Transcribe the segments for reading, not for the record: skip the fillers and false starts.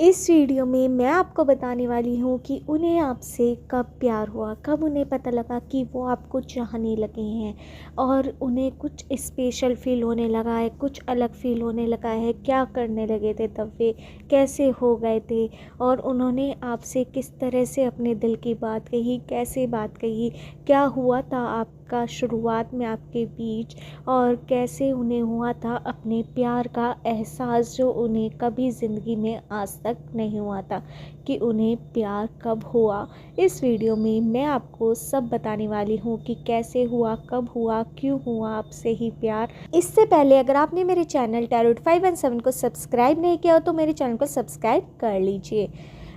इस वीडियो में मैं आपको बताने वाली हूँ कि उन्हें आपसे कब प्यार हुआ, कब उन्हें पता लगा कि वो आपको चाहने लगे हैं और उन्हें कुछ स्पेशल फ़ील होने लगा है, कुछ अलग फ़ील होने लगा है। क्या करने लगे थे तब वे, कैसे हो गए थे और उन्होंने आपसे किस तरह से अपने दिल की बात कही, कैसे बात कही, क्या हुआ था आपका शुरुआत में आपके बीच और कैसे उन्हें हुआ था अपने प्यार का एहसास जो उन्हें कभी ज़िंदगी में आज तक नहीं हुआ था कि उन्हें प्यार कब हुआ। इस वीडियो में मैं आपको सब बताने वाली हूँ कि कैसे हुआ, कब हुआ, क्यों हुआ आपसे ही प्यार। इससे पहले अगर आपने मेरे चैनल टैरोट 517 को सब्सक्राइब नहीं किया हो तो मेरे चैनल को सब्सक्राइब कर लीजिए।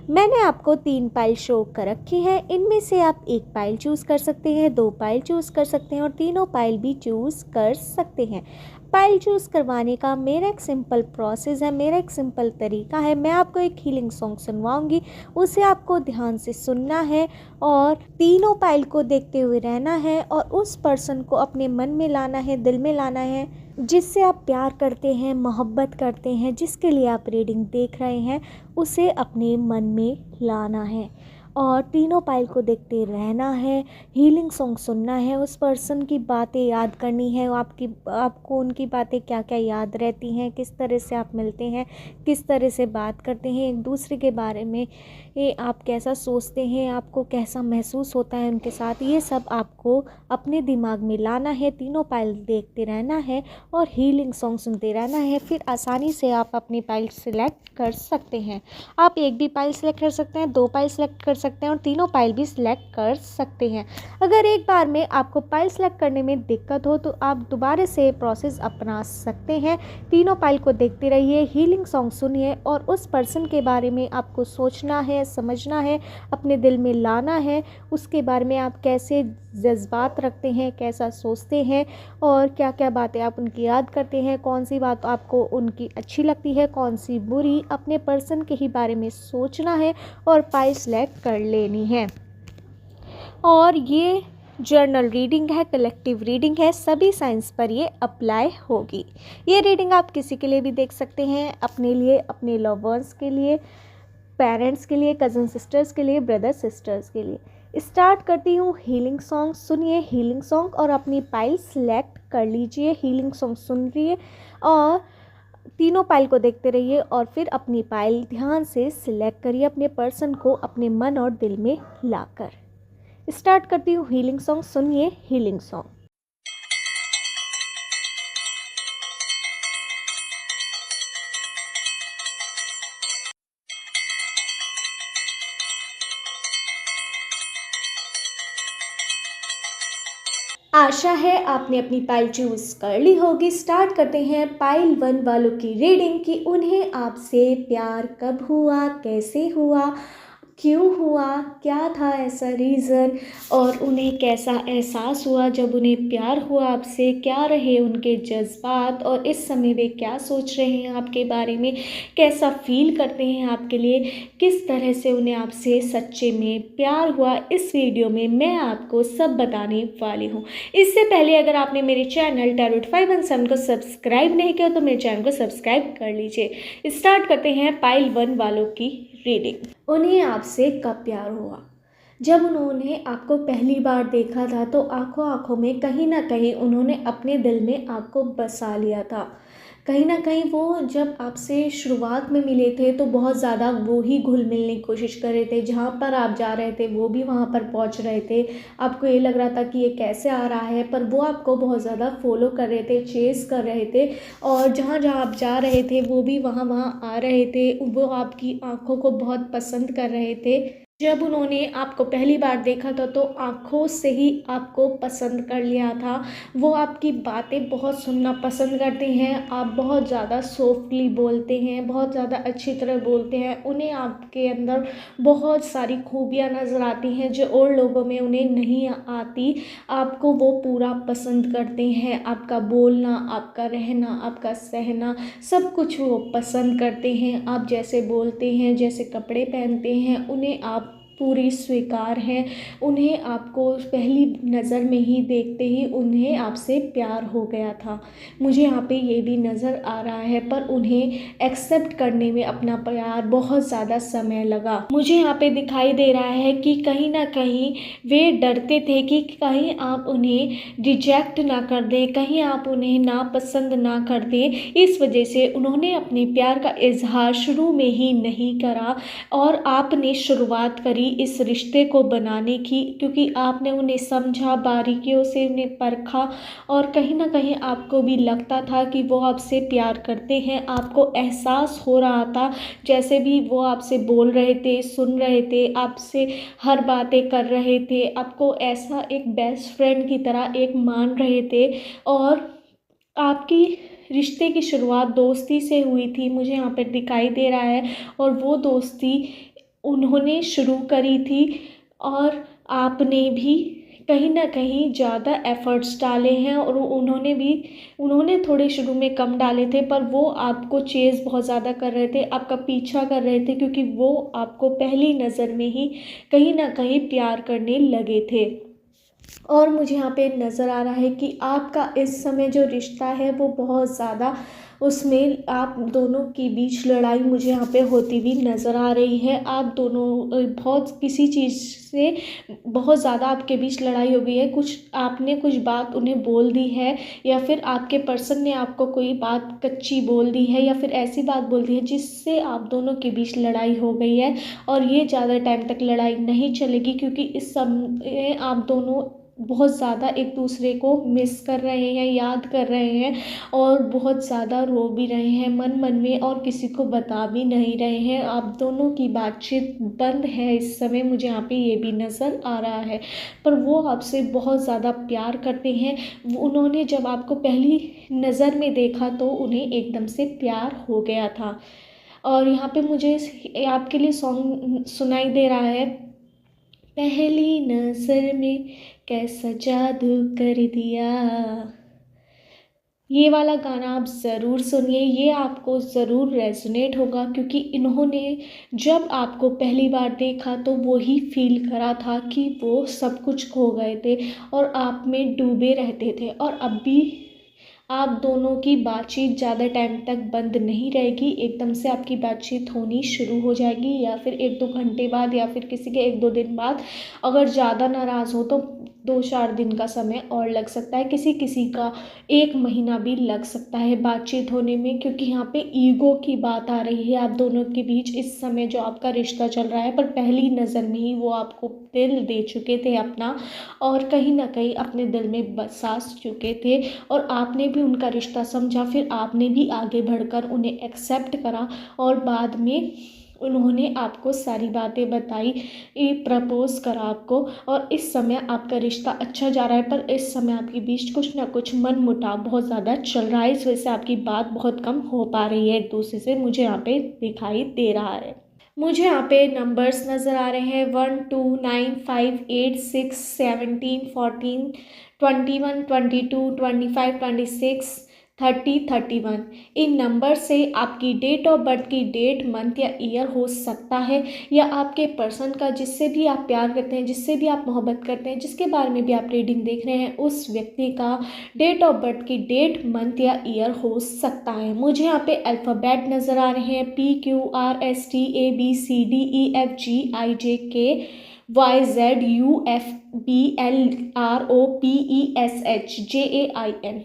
मैंने आपको 3 पाइल शो कर रखी हैं। इनमें से आप 1 पाइल चूज़ कर सकते हैं, 2 पाइल चूज़ कर सकते हैं और तीनों पाइल भी चूज़ कर सकते हैं। पाइल चूज़ करवाने का मेरा एक सिंपल प्रोसेस है, मेरा एक सिंपल तरीका है। मैं आपको एक हीलिंग सॉन्ग सुनवाऊंगी, उसे आपको ध्यान से सुनना है और तीनों पाइल को देखते हुए रहना है और उस पर्सन को अपने मन में लाना है, दिल में लाना है जिससे आप प्यार करते हैं, मोहब्बत करते हैं, जिसके लिए आप रीडिंग देख रहे हैं, उसे अपने मन में लाना है और तीनों पाइल को देखते रहना है। हीलिंग सॉन्ग सुनना है, उस पर्सन की बातें याद करनी है, आपको उनकी बातें क्या क्या याद रहती हैं, किस तरह से आप मिलते हैं, किस तरह से बात करते हैं एक दूसरे के बारे में, ये आप कैसा सोचते हैं, आपको कैसा महसूस होता है उनके साथ, ये सब आपको अपने दिमाग में लाना है। तीनों पाइल देखते रहना है और हीलिंग सॉन्ग सुनते रहना है। फिर आसानी से आप अपनी पाइल सिलेक्ट कर सकते हैं। आप एक भी पाइल सिलेक्ट कर सकते हैं, 2 पाइल सिलेक्ट कर सकते हैं और तीनों पाइल भी सिलेक्ट कर सकते हैं। अगर एक बार में आपको पाइल सिलेक्ट करने में दिक्कत हो तो आप दोबारा से प्रोसेस अपना सकते हैं। तीनों पाइल को देखते रहिए, हीलिंग सॉन्ग सुनिए और उस पर्सन के बारे में आपको सोचना है, समझना है, अपने दिल में लाना है, उसके बारे में आप कैसे जज्बात रखते हैं, कैसा सोचते हैं और क्या क्या बातें आप उनकी याद करते हैं, कौन सी बात आपको उनकी अच्छी लगती है, कौन सी बुरी, अपने पर्सन के ही बारे में सोचना है और पाइल सेलेक्ट कर लेनी है। और ये जर्नल रीडिंग है, कलेक्टिव रीडिंग है, सभी साइंस पर ये अप्लाई होगी। ये रीडिंग आप किसी के लिए भी देख सकते हैं, अपने लिए, अपने लव वंस के लिए, पेरेंट्स के लिए, कज़न सिस्टर्स के लिए, ब्रदर सिस्टर्स के लिए। स्टार्ट करती हूँ हीलिंग सॉन्ग। सुनिए हीलिंग सॉन्ग और अपनी पाइल सिलेक्ट कर लीजिए। हीलिंग सॉन्ग सुन रहिए और तीनों पाइल को देखते रहिए और फिर अपनी पाइल ध्यान से सिलेक्ट करिए अपने पर्सन को अपने मन और दिल में लाकर। स्टार्ट करती हूँ हीलिंग सॉन्ग। सुनिए हीलिंग सॉन्ग। आशा है आपने अपनी पाइल चूज़ कर ली होगी। स्टार्ट करते हैं पाइल 1 वालों की रीडिंग कि उन्हें आपसे प्यार कब हुआ, कैसे हुआ, क्यों हुआ, क्या था ऐसा रीज़न और उन्हें कैसा एहसास हुआ जब उन्हें प्यार हुआ आपसे, क्या रहे उनके जज्बात और इस समय वे क्या सोच रहे हैं आपके बारे में, कैसा फील करते हैं आपके लिए, किस तरह से उन्हें आपसे सच्चे में प्यार हुआ। इस वीडियो में मैं आपको सब बताने वाली हूँ। इससे पहले अगर आपने मेरे चैनल टैरोट 517 को सब्सक्राइब नहीं किया तो मेरे चैनल को सब्सक्राइब कर लीजिए। स्टार्ट करते हैं पाइल 1 वालों की रीडिंग। उन्हें आपसे कब प्यार हुआ। जब उन्होंने आपको पहली बार देखा था तो आंखों आंखों में कहीं ना कहीं उन्होंने अपने दिल में आपको बसा लिया था। कहीं ना कहीं वो जब आपसे शुरुआत में मिले थे तो बहुत ज़्यादा वो ही घुल मिलने की कोशिश कर रहे थे। जहाँ पर आप जा रहे थे वो भी वहाँ पर पहुँच रहे थे। आपको ये लग रहा था कि ये कैसे आ रहा है, पर वो आपको बहुत ज़्यादा फॉलो कर रहे थे, चेस कर रहे थे और जहाँ जहाँ आप जा रहे थे वो भी वहाँ वहाँ आ रहे थे। वो आपकी आँखों को बहुत पसंद कर रहे थे। जब उन्होंने आपको पहली बार देखा था तो आँखों से ही आपको पसंद कर लिया था। वो आपकी बातें बहुत सुनना पसंद करते हैं। आप बहुत ज़्यादा सॉफ्टली बोलते हैं, बहुत ज़्यादा अच्छी तरह बोलते हैं। उन्हें आपके अंदर बहुत सारी खूबियाँ नज़र आती हैं जो और लोगों में उन्हें नहीं आती। आपको वो पूरा पसंद करते हैं। आपका बोलना, आपका रहना, आपका सहना, सब कुछ वो पसंद करते हैं। आप जैसे बोलते हैं, जैसे कपड़े पहनते हैं, उन्हें आप पूरी स्वीकार हैं। उन्हें आपको पहली नज़र में ही देखते ही उन्हें आपसे प्यार हो गया था। मुझे यहाँ पे ये भी नज़र आ रहा है, पर उन्हें एक्सेप्ट करने में अपना प्यार बहुत ज़्यादा समय लगा। मुझे यहाँ पे दिखाई दे रहा है कि कहीं ना कहीं वे डरते थे कि कहीं आप उन्हें रिजेक्ट ना कर दें, कहीं आप उन्हें नापसंद ना कर दें। इस वजह से उन्होंने अपने प्यार का इजहार शुरू में ही नहीं करा और आपने शुरुआत करी इस रिश्ते को बनाने की, क्योंकि आपने उन्हें समझा, बारीकियों से उन्हें परखा और कहीं ना कहीं आपको भी लगता था कि वो आपसे प्यार करते हैं। आपको एहसास हो रहा था, जैसे भी वो आपसे बोल रहे थे, सुन रहे थे, आपसे हर बातें कर रहे थे, आपको ऐसा एक बेस्ट फ्रेंड की तरह एक मान रहे थे। और आपकी रिश्ते की शुरुआत दोस्ती से हुई थी, मुझे यहाँ पर दिखाई दे रहा है। और वो दोस्ती उन्होंने शुरू करी थी और आपने भी कहीं ना कहीं ज़्यादा एफ़र्ट्स डाले हैं और उन्होंने थोड़े शुरू में कम डाले थे, पर वो आपको चेज़ बहुत ज़्यादा कर रहे थे, आपका पीछा कर रहे थे, क्योंकि वो आपको पहली नज़र में ही कहीं ना कहीं प्यार करने लगे थे। और मुझे यहाँ पे नज़र आ रहा है कि आपका इस समय जो रिश्ता है वो बहुत ज़्यादा, उसमें आप दोनों के बीच लड़ाई मुझे यहाँ पे होती हुई नज़र आ रही है। आप दोनों बहुत किसी चीज़ से बहुत ज़्यादा आपके बीच लड़ाई हो गई है। आपने कुछ बात उन्हें बोल दी है, या फिर आपके पर्सन ने आपको कोई बात कच्ची बोल दी है, या फिर ऐसी बात बोल दी है जिससे आप दोनों के बीच लड़ाई हो गई है। और ये ज़्यादा टाइम तक लड़ाई नहीं चलेगी, क्योंकि इस समय आप दोनों बहुत ज़्यादा एक दूसरे को मिस कर रहे हैं, याद कर रहे हैं और बहुत ज़्यादा रो भी रहे हैं मन मन में, और किसी को बता भी नहीं रहे हैं। आप दोनों की बातचीत बंद है इस समय, मुझे यहाँ पे ये भी नज़र आ रहा है। पर वो आपसे बहुत ज़्यादा प्यार करते हैं। उन्होंने जब आपको पहली नज़र में देखा तो उन्हें एकदम से प्यार हो गया था। और यहाँ पे मुझे आपके लिए सॉन्ग सुनाई दे रहा है, पहली नज़र में कैसा जादू कर दिया। ये वाला गाना आप ज़रूर सुनिए, ये आपको ज़रूर रेजोनेट होगा, क्योंकि इन्होंने जब आपको पहली बार देखा तो वो ही फील करा था कि वो सब कुछ खो गए थे और आप में डूबे रहते थे। और अब भी आप दोनों की बातचीत ज़्यादा टाइम तक बंद नहीं रहेगी, एकदम से आपकी बातचीत होनी शुरू हो जाएगी, या फिर 1-2 घंटे बाद, या फिर किसी के 1-2 दिन बाद। अगर ज़्यादा नाराज़ हो तो 2-4 दिन का समय और लग सकता है, किसी किसी का 1 महीना भी लग सकता है बातचीत होने में, क्योंकि यहाँ पे ईगो की बात आ रही है आप दोनों के बीच इस समय जो आपका रिश्ता चल रहा है। पर पहली नज़र में ही वो आपको दिल दे चुके थे अपना, और कहीं ना कहीं अपने दिल में बसा चुके थे, और आपने भी उनका रिश्ता समझा, फिर आपने भी आगे बढ़कर उन्हें एक्सेप्ट करा, और बाद में उन्होंने आपको सारी बातें बताई, प्रपोज करा आपको, और इस समय आपका रिश्ता अच्छा जा रहा है। पर इस समय आपके बीच कुछ ना कुछ मनमुटाव बहुत ज़्यादा चल रहा है, इस वजह से आपकी बात बहुत कम हो पा रही है एक दूसरे से, मुझे यहाँ पे दिखाई दे रहा है। मुझे यहाँ पे नंबर्स नज़र आ रहे हैं 1 2 9 5 8 6 17 14 21 22 25 26 30 31। इन नंबर से आपकी डेट ऑफ बर्थ की डेट, मंथ या ईयर हो सकता है, या आपके पर्सन का जिससे भी आप प्यार करते हैं, जिससे भी आप मोहब्बत करते हैं, जिसके बारे में भी आप रीडिंग देख रहे हैं, उस व्यक्ति का डेट ऑफ बर्थ की डेट, मंथ या ईयर हो सकता है। मुझे यहाँ पे अल्फ़ाबेट नज़र आ रहे हैं PQRSTABCDEFGIJKYZUFBLROPESHJAIN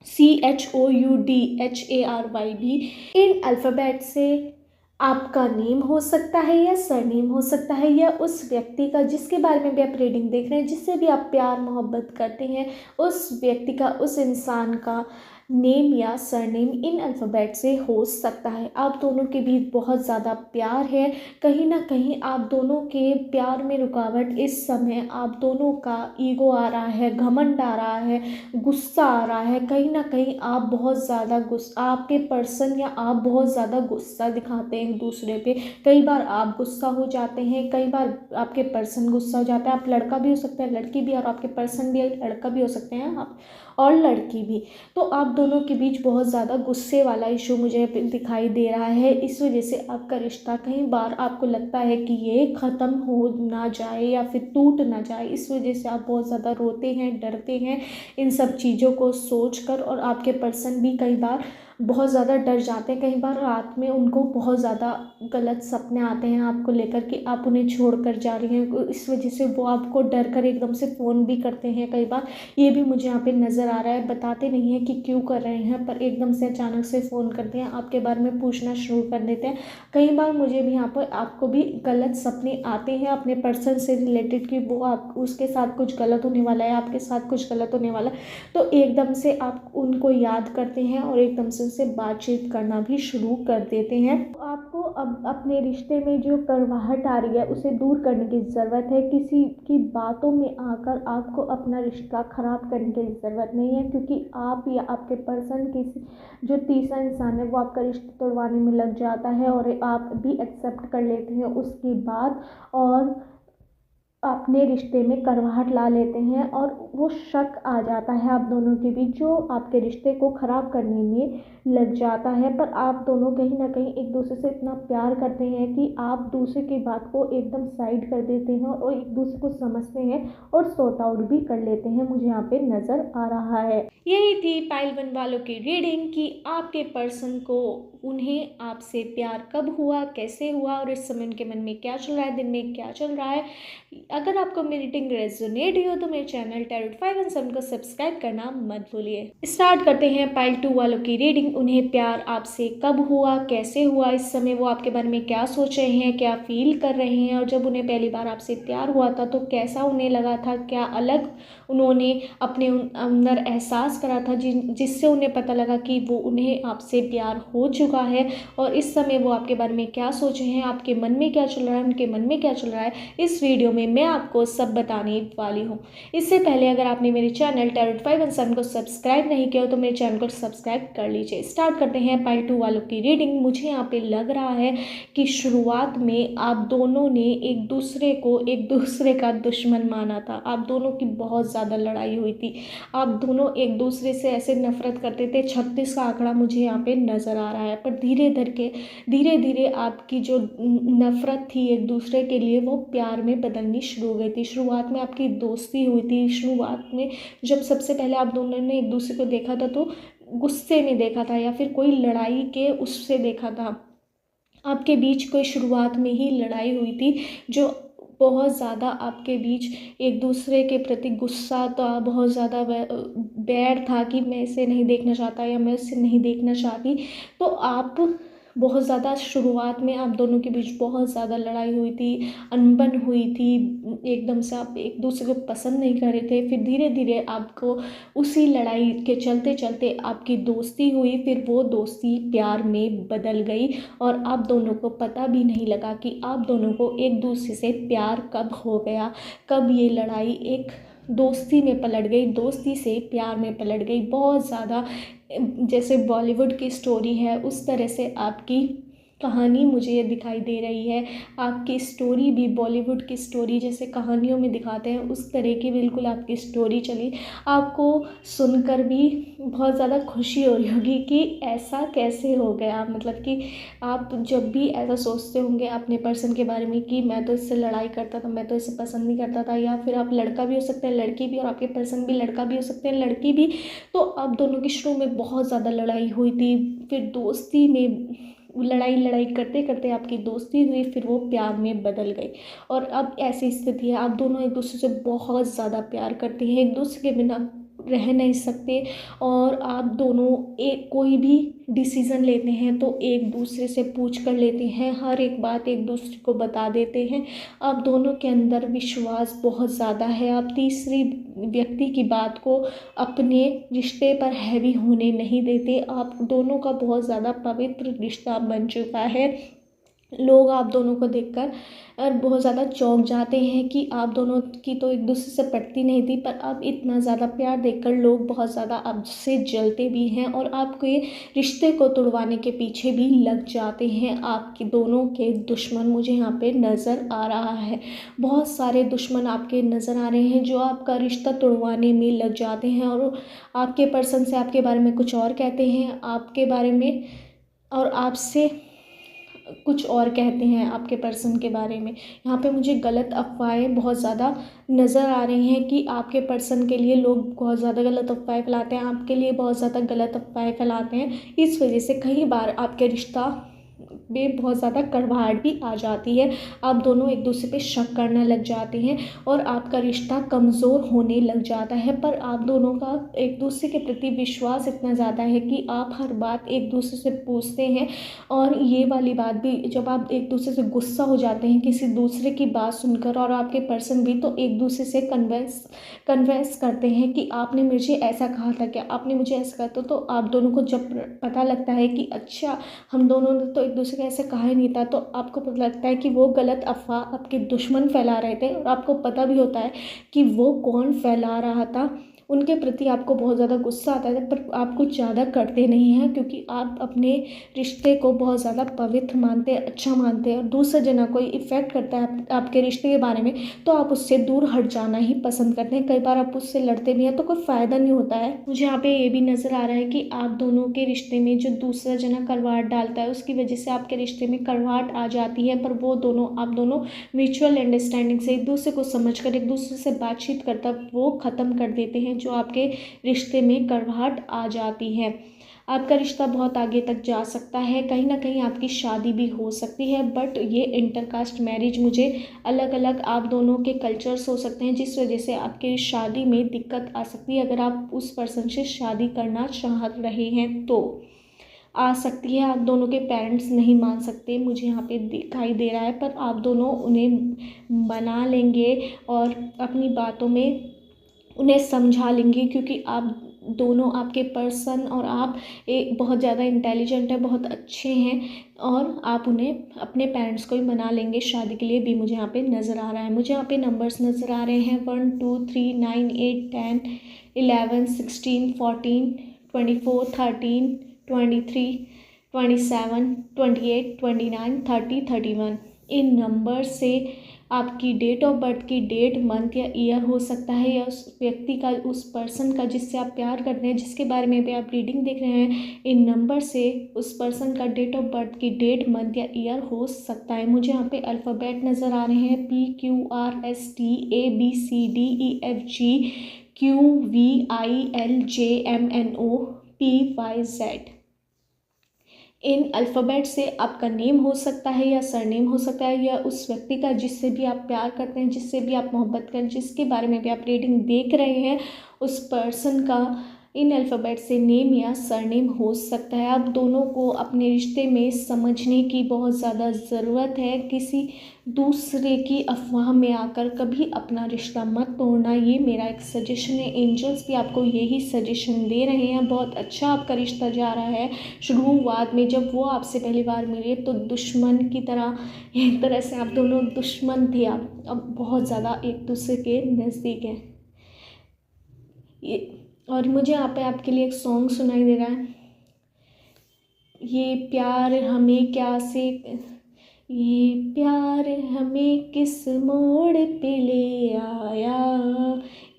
CHOUDHARY भी। इन अल्फ़ाबेट से आपका नेम हो सकता है या सरनेम हो सकता है, या उस व्यक्ति का जिसके बारे में भी आप रीडिंग देख रहे हैं, जिससे भी आप प्यार मोहब्बत करते हैं, उस व्यक्ति का, उस इंसान का नेम या सरनेम इन अल्फ़ाबेट से हो सकता है। आप दोनों के बीच बहुत ज़्यादा प्यार है, कहीं ना कहीं आप दोनों के प्यार में रुकावट इस समय आप दोनों का ईगो आ रहा है, घमंड आ रहा है, गुस्सा आ रहा है। कहीं ना कहीं आप बहुत ज़्यादा आपके पर्सन या आप बहुत ज़्यादा गुस्सा दिखाते हैं एक दूसरे पे। कई बार आप गुस्सा हो जाते हैं, कई बार आपके पर्सन गुस्सा हो जाता है। आप लड़का भी हो सकता है, लड़की भी, और आपके पर्सन भी लड़का भी हो सकते हैं आप, और लड़की भी। तो आप दोनों के बीच बहुत ज़्यादा गुस्से वाला इशू मुझे दिखाई दे रहा है। इस वजह से आपका रिश्ता कई बार आपको लगता है कि ये ख़त्म हो ना जाए या फिर टूट ना जाए। इस वजह से आप बहुत ज़्यादा रोते हैं, डरते हैं इन सब चीज़ों को सोच कर। और आपके पर्सन भी कई बार बहुत ज़्यादा डर जाते हैं। कई बार रात में उनको बहुत ज़्यादा गलत सपने आते हैं आपको लेकर कि आप उन्हें छोड़ कर जा रही हैं। इस वजह से वो आपको डर कर एकदम से फ़ोन भी करते हैं कई बार। ये भी मुझे यहाँ पे नज़र आ रहा है। बताते नहीं हैं कि क्यों कर रहे हैं, पर एकदम से अचानक से फ़ोन करते हैं, आपके बारे में पूछना शुरू कर देते हैं। कई बार मुझे भी यहाँ पर आपको भी गलत सपने आते हैं अपने पर्सन से रिलेटेड कि वो आप उसके साथ कुछ गलत होने वाला है, आपके साथ कुछ गलत होने वाला है। तो एकदम से आप उनको याद करते हैं और एकदम से उनसे बातचीत करना भी शुरू कर देते हैं। तो आपको अब अपने रिश्ते में जो कड़वाहट आ रही है उसे दूर करने की ज़रूरत है। किसी की बातों में आकर आपको अपना रिश्ता ख़राब करने की ज़रूरत नहीं है, क्योंकि आप या आपके पर्सन किसी जो तीसरा इंसान है वो आपका रिश्ता तोड़वाने में लग जाता है और आप भी एक्सेप्ट कर लेते हैं उसके बाद, और अपने रिश्ते में करवाहट ला लेते हैं और वो शक आ जाता है आप दोनों के बीच, जो आपके रिश्ते को ख़राब करने में लग जाता है। पर आप दोनों कहीं ना कहीं एक दूसरे से इतना प्यार करते हैं कि आप दूसरे की बात को एकदम साइड कर देते हैं और एक दूसरे को समझते हैं और सॉर्ट आउट भी कर लेते हैं, मुझे यहाँ पे नज़र आ रहा है। यही थी पाइल 1 वालों की रीडिंग कि आपके पर्सन को उन्हें आपसे प्यार कब हुआ, कैसे हुआ और इस समय उनके मन में क्या चल रहा है, दिन में क्या चल रहा है। अगर आपको मेरी रीडिंग रेजोनेट हो तो मेरे चैनल टैरोट 517 को सब्सक्राइब करना मत भूलिए। स्टार्ट करते हैं पाइल 2 वालों की रीडिंग। उन्हें प्यार आपसे कब हुआ, कैसे हुआ, इस समय वो आपके बारे में क्या सोच रहे हैं, क्या फील कर रहे हैं, और जब उन्हें पहली बार आपसे प्यार हुआ था तो कैसा उन्हें लगा था, क्या अलग उन्होंने अपने अंदर एहसास करा था जिससे उन्हें पता लगा कि वो उन्हें आपसे प्यार हो चुका है, और इस समय वो आपके बारे में क्या सोच रहे हैं, आपके मन में क्या चल रहा है, उनके मन में क्या चल रहा है, इस वीडियो में मैं आपको सब बताने वाली हूँ। इससे पहले अगर आपने मेरे चैनल टैरोट 517 को सब्सक्राइब नहीं किया हो तो मेरे चैनल को सब्सक्राइब कर लीजिए। स्टार्ट करते हैं पाइल 2 वालों की रीडिंग। मुझे यहाँ पे लग रहा है कि शुरुआत में आप दोनों ने एक दूसरे का दुश्मन माना था। आप दोनों की बहुत ज़्यादा लड़ाई हुई थी। आप दोनों एक दूसरे से ऐसे नफरत करते थे। 36 का आंकड़ा मुझे यहाँ पे नज़र आ रहा है। पर धीरे धीरे आपकी जो नफरत थी एक दूसरे के लिए वो प्यार में बदलनी शुरू हो गई थी। शुरुआत में आपकी दोस्ती हुई थी। शुरुआत में जब सबसे पहले आप दोनों ने एक दूसरे को देखा था तो गुस्से में देखा था या फिर कोई लड़ाई के उससे देखा था। आपके बीच कोई शुरुआत में ही लड़ाई हुई थी जो बहुत ज़्यादा आपके बीच एक दूसरे के प्रति गुस्सा था, बहुत ज़्यादा बैर था कि मैं इसे नहीं देखना चाहता या मैं इसे नहीं देखना चाहती। तो आप बहुत ज़्यादा शुरुआत में आप दोनों के बीच बहुत ज़्यादा लड़ाई हुई थी, अनबन हुई थी, एकदम से आप एक दूसरे को पसंद नहीं कर रहे थे। फिर धीरे धीरे आपको उसी लड़ाई के चलते चलते आपकी दोस्ती हुई, फिर वो दोस्ती प्यार में बदल गई और आप दोनों को पता भी नहीं लगा कि आप दोनों को एक दूसरे से प्यार कब हो गया, कब ये लड़ाई एक दोस्ती में पलट गई, दोस्ती से प्यार में पलट गई। बहुत ज़्यादा जैसे बॉलीवुड की स्टोरी है उस तरह से आपकी कहानी मुझे ये दिखाई दे रही है। आपकी स्टोरी भी बॉलीवुड की स्टोरी जैसे कहानियों में दिखाते हैं उस तरह की बिल्कुल आपकी स्टोरी चली। आपको सुनकर भी बहुत ज़्यादा खुशी हो रही होगी कि ऐसा कैसे हो गया। मतलब कि आप जब भी ऐसा सोचते होंगे अपने पर्सन के बारे में कि मैं तो इससे लड़ाई करता था, मैं तो इसे पसंद नहीं करता था, या फिर आप लड़का भी हो सकते हैं, लड़की भी, और आपके पर्सन भी लड़का भी हो सकते हैं, लड़की भी। तो आप दोनों की शुरू में बहुत ज़्यादा लड़ाई हुई थी, फिर दोस्ती में लड़ाई करते करते आपकी दोस्ती हुई, फिर वो प्यार में बदल गई। और अब ऐसी स्थिति है आप दोनों एक दूसरे से बहुत ज़्यादा प्यार करते हैं, एक दूसरे के बिना रह नहीं सकते, और आप दोनों एक कोई भी डिसीज़न लेते हैं तो एक दूसरे से पूछ कर लेते हैं, हर एक बात एक दूसरे को बता देते हैं। आप दोनों के अंदर विश्वास बहुत ज़्यादा है। आप तीसरी व्यक्ति की बात को अपने रिश्ते पर हैवी होने नहीं देते। आप दोनों का बहुत ज़्यादा पवित्र रिश्ता बन चुका है। लोग आप दोनों को देखकर और बहुत ज़्यादा चौंक जाते हैं कि आप दोनों की तो एक दूसरे से पटती नहीं थी, पर अब इतना ज़्यादा प्यार देखकर लोग बहुत ज़्यादा आपसे जलते भी हैं और आपके रिश्ते को तुड़वाने के पीछे भी लग जाते हैं। आपके दोनों के दुश्मन मुझे यहाँ पे नज़र आ रहा है, बहुत सारे दुश्मन आपके नज़र आ रहे हैं जो आपका रिश्ता तुड़वाने में लग जाते हैं और आपके पर्सन से आपके बारे में कुछ और कहते हैं, आपके बारे में और आपसे कुछ और कहते हैं आपके पर्सन के बारे में। यहाँ पे मुझे गलत अफ़वाहें बहुत ज़्यादा नज़र आ रही हैं कि आपके पर्सन के लिए लोग बहुत ज़्यादा गलत अफ़वाहें फैलाते हैं, आपके लिए बहुत ज़्यादा गलत अफ़वाहें फैलाते हैं। इस वजह से कई बार आपके रिश्ता में बहुत ज़्यादा कड़वाहट भी आ जाती है, आप दोनों एक दूसरे पे शक करने लग जाते हैं और आपका रिश्ता कमज़ोर होने लग जाता है। पर आप दोनों का एक दूसरे के प्रति विश्वास इतना ज़्यादा है कि आप हर बात एक दूसरे से पूछते हैं और ये वाली बात भी जब आप एक दूसरे से गुस्सा हो जाते हैं किसी दूसरे की बात सुनकर और आपके पर्सन भी, तो एक दूसरे से कन्वेंस करते हैं कि आपने मुझे ऐसा कहा था, क्या आपने मुझे ऐसा कहा था। तो आप दोनों को जब पता लगता है कि अच्छा हम दोनों ने तो एक दूसरे को ऐसे कहा ही नहीं था, तो आपको पता लगता है कि वो गलत अफवाह आपके दुश्मन फैला रहे थे और आपको पता भी होता है कि वो कौन फैला रहा था। उनके प्रति आपको बहुत ज़्यादा गुस्सा आता है, पर आप कुछ ज़्यादा करते नहीं हैं क्योंकि आप अपने रिश्ते को बहुत ज़्यादा पवित्र मानते हैं, अच्छा मानते हैं। और दूसरा जना कोई इफ़ेक्ट करता है आपके रिश्ते के बारे में, तो आप उससे दूर हट जाना ही पसंद करते हैं। कई बार आप उससे लड़ते भी हैं तो कोई फ़ायदा नहीं होता है। मुझे यहाँ पे ये भी नज़र आ रहा है कि आप दोनों के रिश्ते में जो दूसरा जना करवाट डालता है, उसकी वजह से आपके रिश्ते में करवाट आ जाती है। पर वो दोनों आप दोनों म्यूचुअल अंडरस्टैंडिंग से एक दूसरे को समझकर एक दूसरे से बातचीत करता वो ख़त्म कर देते हैं, जो आपके रिश्ते में कड़वाहट आ जाती है। आपका रिश्ता बहुत आगे तक जा सकता है, कहीं ना कहीं आपकी शादी भी हो सकती है, बट ये इंटरकास्ट मैरिज मुझे अलग अलग आप दोनों के कल्चर्स हो सकते हैं, जिस वजह से आपके शादी में दिक्कत आ सकती है। अगर आप उस पर्सन से शादी करना चाह रहे हैं तो आ सकती है। आप दोनों के पेरेंट्स नहीं मान सकते, मुझे यहाँ पे दिखाई दे रहा है, पर आप दोनों उन्हें मना लेंगे और अपनी बातों में उन्हें समझा लेंगे, क्योंकि आप दोनों, आपके पर्सन और आप एक बहुत ज़्यादा इंटेलिजेंट है, बहुत अच्छे हैं और आप उन्हें अपने पेरेंट्स को ही मना लेंगे शादी के लिए भी मुझे यहाँ पे नज़र आ रहा है। मुझे यहाँ पे नंबर्स नज़र आ रहे हैं 1 2 3 9 8 10 11 16 14 24 13 23 27 28 29 30 31। इन नंबर से आपकी डेट ऑफ बर्थ की डेट, मंथ या ईयर हो सकता है, या उस व्यक्ति का, उस पर्सन का जिससे आप प्यार करते हैं, जिसके बारे में भी आप रीडिंग देख रहे हैं, इन नंबर से उस पर्सन का डेट ऑफ बर्थ की डेट, मंथ या ईयर हो सकता है। मुझे यहाँ पे अल्फ़ाबेट नज़र आ रहे हैं PQRSTABCDEFGQVILJMNOPYZ। इन अल्फ़ाबेट से आपका नेम हो सकता है या सरनेम हो सकता है, या उस व्यक्ति का जिससे भी आप प्यार करते हैं, जिससे भी आप मोहब्बत करें, जिसके बारे में भी आप रीडिंग देख रहे हैं, उस पर्सन का इन अल्फ़ाबेट से नेम या सरनेम हो सकता है। आप दोनों को अपने रिश्ते में समझने की बहुत ज़्यादा ज़रूरत है। किसी दूसरे की अफवाह में आकर कभी अपना रिश्ता मत तोड़ना, ये मेरा एक सजेशन है। एंजल्स भी आपको यही सजेशन दे रहे हैं। बहुत अच्छा आपका रिश्ता जा रहा है। शुरुआत में जब वो आपसे पहली बार मिले तो दुश्मन की तरह, एक तरह से आप दोनों दुश्मन थे, आप अब बहुत ज़्यादा एक दूसरे के नज़दीक हैं। ये और मुझे यहाँ पे आपके लिए एक सॉन्ग सुनाई दे रहा है, ये प्यार हमें क्या से, ये प्यार हमें किस मोड़ पे ले आया।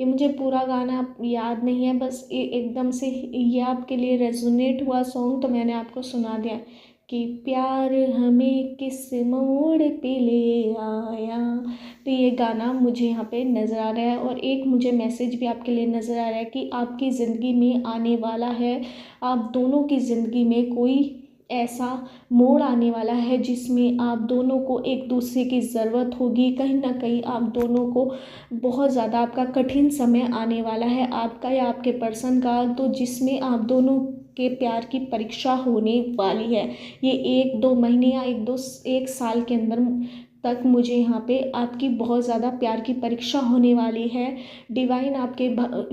ये मुझे पूरा गाना याद नहीं है, बस एकदम से ये आपके लिए रेजोनेट हुआ सॉन्ग, तो मैंने आपको सुना दिया कि प्यार हमें किस मोड़ पे ले आया। तो ये गाना मुझे यहाँ पे नज़र आ रहा है। और एक मुझे मैसेज भी आपके लिए नज़र आ रहा है कि आपकी ज़िंदगी में आने वाला है, आप दोनों की ज़िंदगी में कोई ऐसा मोड़ आने वाला है जिसमें आप दोनों को एक दूसरे की ज़रूरत होगी। कहीं ना कहीं आप दोनों को बहुत ज़्यादा आपका कठिन समय आने वाला है, आपका या आपके पर्सन का, तो जिसमें आप दोनों के प्यार की परीक्षा होने वाली है। ये 1-2 महीने या 1 साल के अंदर तक मुझे यहाँ पे आपकी बहुत ज़्यादा प्यार की परीक्षा होने वाली है। डिवाइन, आपके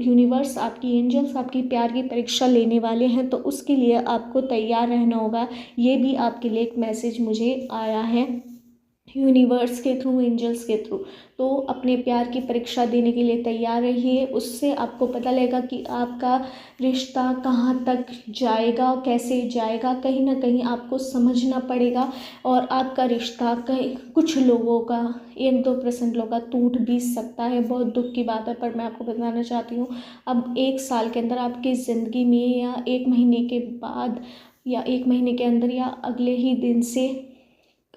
यूनिवर्स, आपकी एंजल्स आपकी प्यार की परीक्षा लेने वाले हैं, तो उसके लिए आपको तैयार रहना होगा। ये भी आपके लिए एक मैसेज मुझे आया है। यूनिवर्स के थ्रू, एंजल्स के थ्रू। तो अपने प्यार की परीक्षा देने के लिए तैयार रहिए। उससे आपको पता लगेगा कि आपका रिश्ता कहाँ तक जाएगा, कैसे जाएगा। कहीं ना कहीं आपको समझना पड़ेगा और आपका रिश्ता कहीं कुछ लोगों का, 1-2% लोगों का टूट भी सकता है। बहुत दुख की बात है, पर मैं आपको बताना चाहती हूँ अब 1 साल के अंदर आपकी ज़िंदगी में, या 1 महीने के बाद, या 1 महीने के अंदर, या अगले ही दिन से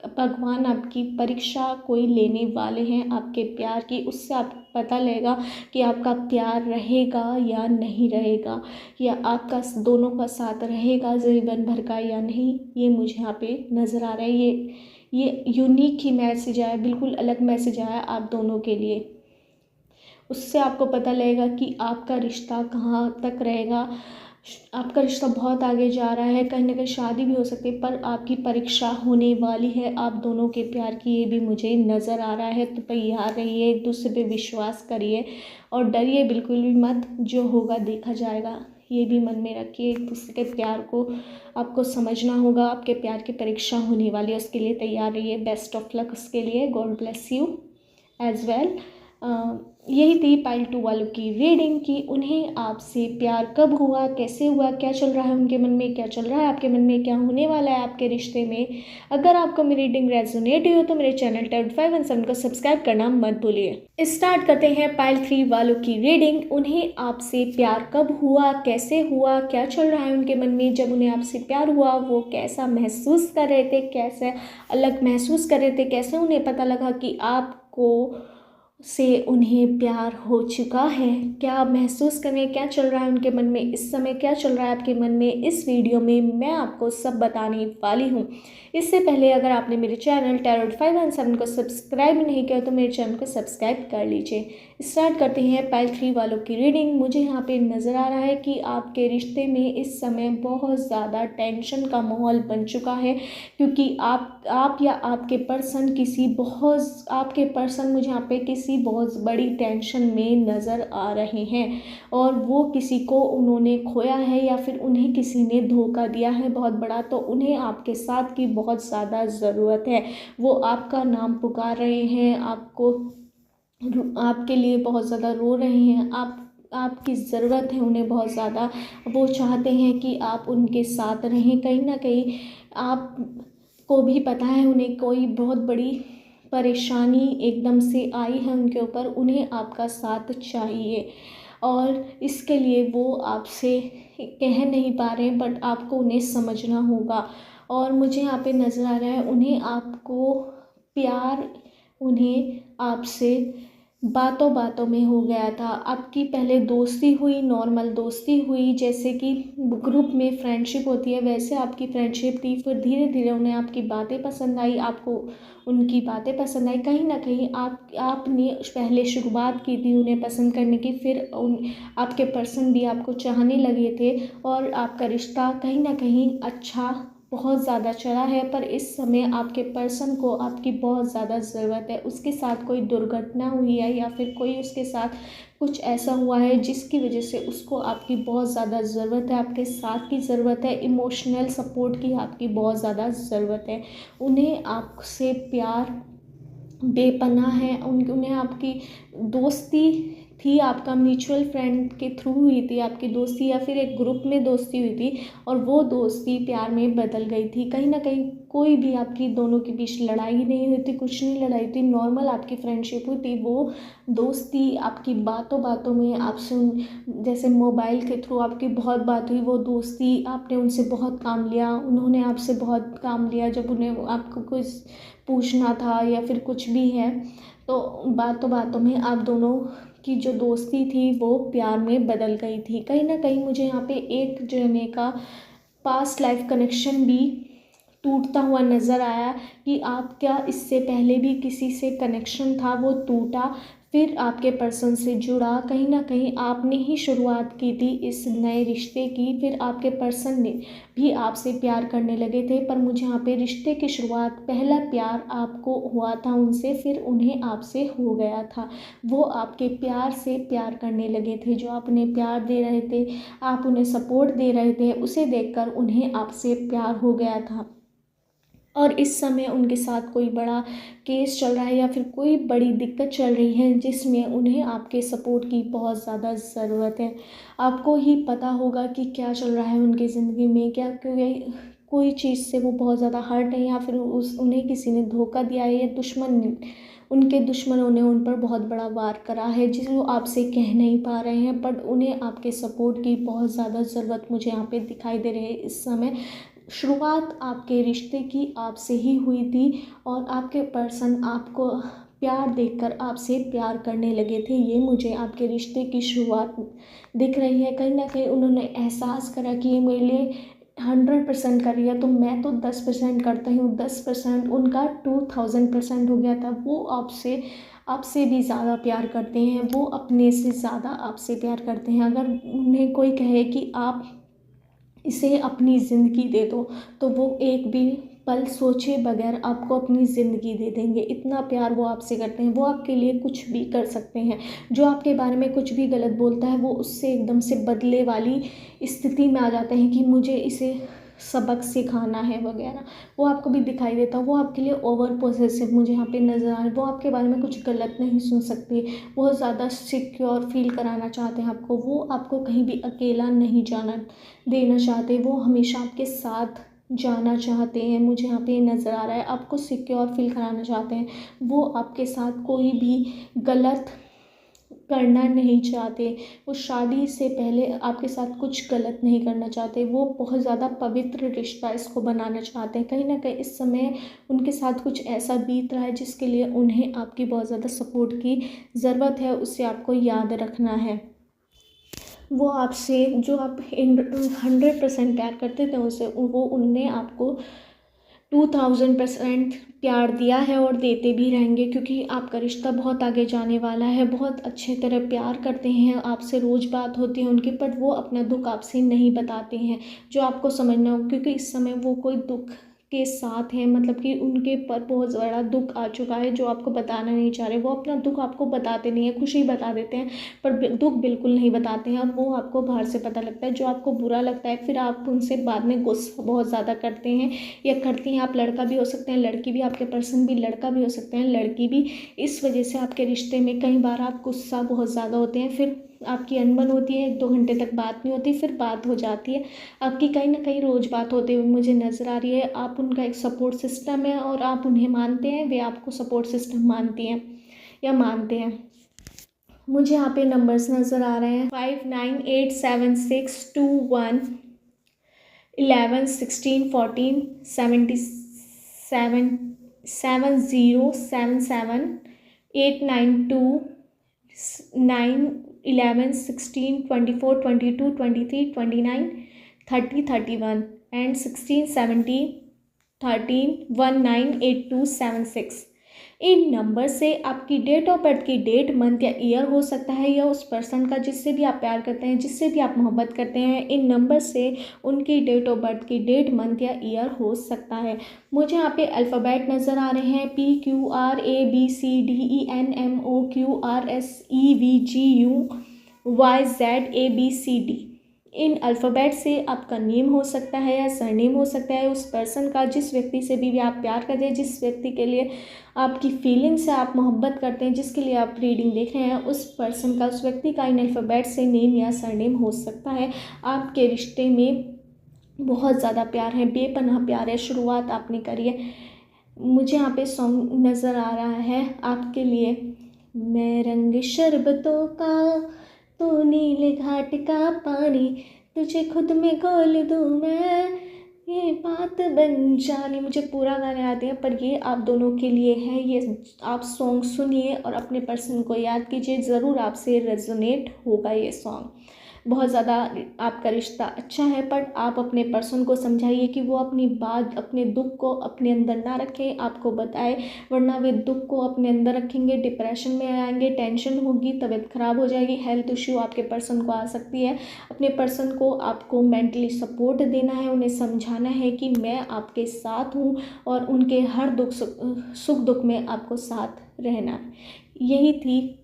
भगवान आपकी परीक्षा कोई लेने वाले हैं आपके प्यार की। उससे आपको पता लगेगा कि आपका प्यार रहेगा या नहीं रहेगा, या आपका दोनों का साथ रहेगा जीवन भर का या नहीं। ये मुझे यहाँ पे नज़र आ रहा है। ये यूनिक ही मैसेज आया, बिल्कुल अलग मैसेज आया आप दोनों के लिए। उससे आपको पता लगेगा कि आपका रिश्ता कहाँ तक रहेगा। आपका रिश्ता बहुत आगे जा रहा है, कहीं ना कहीं शादी भी हो सकती है, पर आपकी परीक्षा होने वाली है आप दोनों के प्यार की। ये भी मुझे नज़र आ रहा है। तो तैयार रहिए, एक दूसरे पे विश्वास करिए और डरिए बिल्कुल भी मत। जो होगा देखा जाएगा, ये भी मन में रखिए। एक दूसरे के प्यार को आपको समझना होगा। आपके प्यार की परीक्षा होने वाली है, उसके लिए तैयार रहिए। बेस्ट ऑफ लक उसके लिए। God bless you as well. यही थी पाइल 2 वालों की रीडिंग कि उन्हें आपसे प्यार कब हुआ, कैसे हुआ, क्या चल रहा है उनके मन में, क्या चल रहा है आपके मन में, क्या होने वाला है आपके रिश्ते में। अगर आपको मेरी रीडिंग रेजोनेट हुई हो तो मेरे चैनल टैरोट 517 को सब्सक्राइब करना मत भूलिए। स्टार्ट करते हैं पाइल 3 वालों की रीडिंग। उन्हें आपसे प्यार कब हुआ, कैसे हुआ, क्या चल रहा है उनके मन में। जब उन्हें आपसे प्यार हुआ वो कैसा महसूस कर रहे थे, कैसे अलग महसूस कर रहे थे, कैसे उन्हें पता लगा कि आपको से उन्हें प्यार हो चुका है, क्या महसूस करें, क्या चल रहा है उनके मन में इस समय, क्या चल रहा है आपके मन में। इस वीडियो में मैं आपको सब बताने वाली हूँ। इससे पहले अगर आपने मेरे चैनल टैरोट 517 को सब्सक्राइब नहीं किया तो मेरे चैनल को सब्सक्राइब कर लीजिए। स्टार्ट करते हैं पाइल 3 वालों की रीडिंग। मुझे यहाँ पे नज़र आ रहा है कि आपके रिश्ते में इस समय बहुत ज़्यादा टेंशन का माहौल बन चुका है, क्योंकि आप या आपके पर्सन आपके पर्सन मुझे यहाँ पे किसी बहुत बड़ी टेंशन में नज़र आ रहे हैं, और वो किसी को उन्होंने खोया है या फिर उन्हें किसी ने धोखा दिया है बहुत बड़ा। तो उन्हें आपके साथ की बहुत ज़्यादा ज़रूरत है। वो आपका नाम पुकार रहे हैं, आपके लिए बहुत ज़्यादा रो रहे हैं। आपकी ज़रूरत है उन्हें बहुत ज़्यादा। वो चाहते हैं कि आप उनके साथ रहें। कहीं ना कहीं आपको भी पता है उन्हें कोई बहुत बड़ी परेशानी एकदम से आई है उनके ऊपर। उन्हें आपका साथ चाहिए और इसके लिए वो आपसे कह नहीं पा रहे हैं, बट आपको उन्हें समझना होगा। और मुझे यहाँ पे नज़र आ रहा है उन्हें आपको प्यार, उन्हें आपसे बातों बातों में हो गया था। आपकी पहले दोस्ती हुई, नॉर्मल दोस्ती हुई, जैसे कि ग्रुप में फ्रेंडशिप होती है वैसे आपकी फ्रेंडशिप थी। फिर धीरे धीरे उन्हें आपकी बातें पसंद आई, आपको उनकी बातें पसंद आई। कहीं ना कहीं आपने पहले शुरुआत की थी उन्हें पसंद करने की, फिर आपके पर्सन भी आपको चाहने लगे थे और आपका रिश्ता कहीं ना कहीं अच्छा बहुत ज़्यादा चला है। पर इस समय आपके पर्सन को आपकी बहुत ज़्यादा ज़रूरत है। उसके साथ कोई दुर्घटना हुई है या फिर कोई उसके साथ कुछ ऐसा हुआ है जिसकी वजह से उसको आपकी बहुत ज़्यादा ज़रूरत है, आपके साथ की ज़रूरत है, इमोशनल सपोर्ट की आपकी बहुत ज़्यादा ज़रूरत है। उन्हें आपसे प्यार बेपनाह है। उन्हें आपकी दोस्ती थी, आपका म्यूचुअल फ्रेंड के थ्रू हुई थी आपकी दोस्ती, या फिर एक ग्रुप में दोस्ती हुई थी और वो दोस्ती प्यार में बदल गई थी। कहीं ना कहीं कोई भी आपकी दोनों के बीच लड़ाई नहीं हुई थी, कुछ नहीं लड़ाई थी, नॉर्मल आपकी फ्रेंडशिप हुई थी। वो दोस्ती आपकी बातों बातों में आपसे जैसे मोबाइल के थ्रू आपकी बहुत बात हुई, वो दोस्ती आपने उनसे बहुत काम लिया, उन्होंने आपसे बहुत काम लिया। जब उन्हें आपको कुछ पूछना था या फिर कुछ भी है, तो बातों बातों में आप दोनों की जो दोस्ती थी वो प्यार में बदल गई थी। कहीं ना कहीं मुझे यहाँ पे एक जने का पास्ट लाइफ कनेक्शन भी टूटता हुआ नज़र आया कि आपका इससे पहले भी किसी से कनेक्शन था, वो टूटा, फिर आपके पर्सन से जुड़ा। कहीं ना कहीं आपने ही शुरुआत की थी इस नए रिश्ते की, फिर आपके पर्सन ने भी आपसे प्यार करने लगे थे। पर मुझे यहाँ पे रिश्ते की शुरुआत, पहला प्यार आपको हुआ था उनसे, फिर उन्हें आपसे हो गया था। वो आपके प्यार से प्यार करने लगे थे, जो आप उन्हें प्यार दे रहे थे, आप उन्हें सपोर्ट दे रहे थे, उसे देखकर उन्हें आपसे प्यार हो गया था। और इस समय उनके साथ कोई बड़ा केस चल रहा है या फिर कोई बड़ी दिक्कत चल रही है जिसमें उन्हें आपके सपोर्ट की बहुत ज़्यादा ज़रूरत है। आपको ही पता होगा कि क्या चल रहा है उनकी ज़िंदगी में, क्या क्योंकि कोई चीज़ से वो बहुत ज़्यादा हर्ट है या फिर उन्हें किसी ने धोखा दिया है या उनके दुश्मनों ने उन पर बहुत बड़ा वार करा है जिसे वो आपसे कह नहीं पा रहे हैं, बट उन्हें आपके सपोर्ट की बहुत ज़्यादा ज़रूरत मुझे यहाँ पे दिखाई दे रही है इस समय। शुरुआत आपके रिश्ते की आपसे ही हुई थी और आपके पर्सन आपको प्यार देखकर आपसे प्यार करने लगे थे। ये मुझे आपके रिश्ते की शुरुआत दिख रही है। कहीं ना कहीं उन्होंने एहसास करा कि ये मेरे लिए 100% कर रही है तो मैं तो 10% करता हूँ, 10% उनका 2000% हो गया था। वो आपसे आपसे भी ज़्यादा प्यार करते हैं, वो अपने से ज़्यादा आपसे प्यार करते हैं। अगर उन्हें कोई कहे कि आप इसे अपनी ज़िंदगी दे दो तो वो एक भी पल सोचे बगैर आपको अपनी ज़िंदगी दे देंगे। इतना प्यार वो आपसे करते हैं। वो आपके लिए कुछ भी कर सकते हैं। जो आपके बारे में कुछ भी गलत बोलता है वो उससे एकदम से बदले वाली स्थिति में आ जाते हैं कि मुझे इसे सबक सिखाना है वगैरह। वो आपको भी दिखाई देता है। वो आपके लिए ओवर पॉसेसिव मुझे यहाँ पे नज़र आ रहा है। वो आपके बारे में कुछ गलत नहीं सुन सकती। बहुत ज़्यादा सिक्योर फील कराना चाहते हैं आपको। वो आपको कहीं भी अकेला नहीं जाना देना चाहते। वो हमेशा आपके साथ जाना चाहते हैं। मुझे यहाँ पे नज़र आ रहा है आपको सिक्योर फील कराना चाहते हैं। वो आपके साथ कोई भी गलत करना नहीं चाहते। वो शादी से पहले आपके साथ कुछ गलत नहीं करना चाहते। वो बहुत ज़्यादा पवित्र रिश्ता इसको बनाना चाहते हैं। कहीं ना कहीं इस समय उनके साथ कुछ ऐसा बीत रहा है जिसके लिए उन्हें आपकी बहुत ज़्यादा सपोर्ट की ज़रूरत है। उसे आपको याद रखना है। वो आपसे जो आप 100% प्यार करते थे उनसे, वो उनने आपको 2000% प्यार दिया है और देते भी रहेंगे क्योंकि आपका रिश्ता बहुत आगे जाने वाला है। बहुत अच्छे तरह प्यार करते हैं आपसे, रोज़ बात होती है उनकी, बट वो अपना दुख आपसे नहीं बताते हैं जो आपको समझना होगा। क्योंकि इस समय वो कोई दुख के साथ हैं, मतलब कि उनके पर बहुत बड़ा दुख आ चुका है जो आपको बताना नहीं चाह रहे। वो अपना दुख आपको बताते नहीं हैं, खुशी बता देते हैं पर दुख बिल्कुल नहीं बताते हैं। और वो आपको बाहर से पता लगता है जो आपको बुरा लगता है, फिर आप उनसे बाद में गुस्सा बहुत ज़्यादा करते हैं या करती हैं। आप लड़का भी हो सकते हैं, लड़की भी, आपके पर्सन भी लड़का भी हो सकते हैं, लड़की भी। इस वजह से आपके रिश्ते में कई बार आप गुस्सा बहुत ज़्यादा होते हैं, फिर आपकी अनबन होती है, 1-2 घंटे तक बात नहीं होती, फिर बात हो जाती है आपकी। कहीं ना कहीं रोज़ बात होते हुए मुझे नज़र आ रही है। आप उनका एक सपोर्ट सिस्टम है और आप उन्हें मानते हैं, वे आपको सपोर्ट सिस्टम मानती हैं या मानते हैं। मुझे यहाँ पे नंबर्स नज़र आ रहे हैं 598762 11 16 14 77 7077 892 9 11 16 24 22 23 29 30 31 and 16 17 13 198276। इन नंबर से आपकी डेट ऑफ बर्थ की डेट, मंथ या ईयर हो सकता है या उस पर्सन का जिससे भी आप प्यार करते हैं, जिससे भी आप मोहब्बत करते हैं, इन नंबर से उनकी डेट ऑफ बर्थ की डेट, मंथ या ईयर हो सकता है। मुझे यहाँ पे अल्फ़ाबेट नज़र आ रहे हैं PQRABCDENMOQRSEVGUYZABCD। इन अल्फ़ाबेट से आपका नेम हो सकता है या सरनेम हो सकता है उस पर्सन का, जिस व्यक्ति से भी आप प्यार करते हैं, जिस व्यक्ति के लिए आपकी फीलिंग्स से आप मोहब्बत करते हैं, जिसके लिए आप रीडिंग देख रहे हैं, उस पर्सन का, उस व्यक्ति का इन अल्फ़ाबेट से नेम या सरनेम हो सकता है। आपके रिश्ते में बहुत ज़्यादा प्यार है, बेपनाह प्यार है, शुरुआत आपने करी है। मुझे यहाँ पे सॉन्ग नज़र आ रहा है आपके लिए, मैं रंग शरबतों का तो नीले घाट का पानी, तुझे खुद में घोल दूँ मैं, ये बात बन जानी। मुझे पूरा गाने आते हैं पर ये आप दोनों के लिए है। ये आप सॉन्ग सुनिए और अपने पर्सन को याद कीजिए, ज़रूर आपसे रेजोनेट होगा ये सॉन्ग। बहुत ज़्यादा आपका रिश्ता अच्छा है पर आप अपने पर्सन को समझाइए कि वो अपनी बात, अपने दुख को अपने अंदर ना रखें, आपको बताए, वरना वे दुख को अपने अंदर रखेंगे, डिप्रेशन में आएंगे, टेंशन होगी, तबीयत ख़राब हो जाएगी, हेल्थ इश्यू आपके पर्सन को आ सकती है। अपने पर्सन को आपको मेंटली सपोर्ट देना है, उन्हें समझाना है कि मैं आपके साथ हूँ और उनके हर सुख दुख में आपको साथ रहना है। यही थी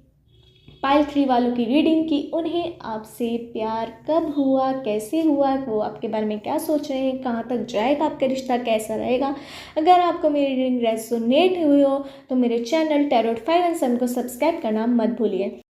पाइल 3 वालों की रीडिंग की उन्हें आपसे प्यार कब हुआ, कैसे हुआ, वो आपके बारे में क्या सोच रहे हैं, कहाँ तक जाएगा आपका रिश्ता, कैसा रहेगा। अगर आपको मेरी रीडिंग रेजोनेट हुई हो तो मेरे चैनल टैरोट 5 एंड 7 को सब्सक्राइब करना मत भूलिए।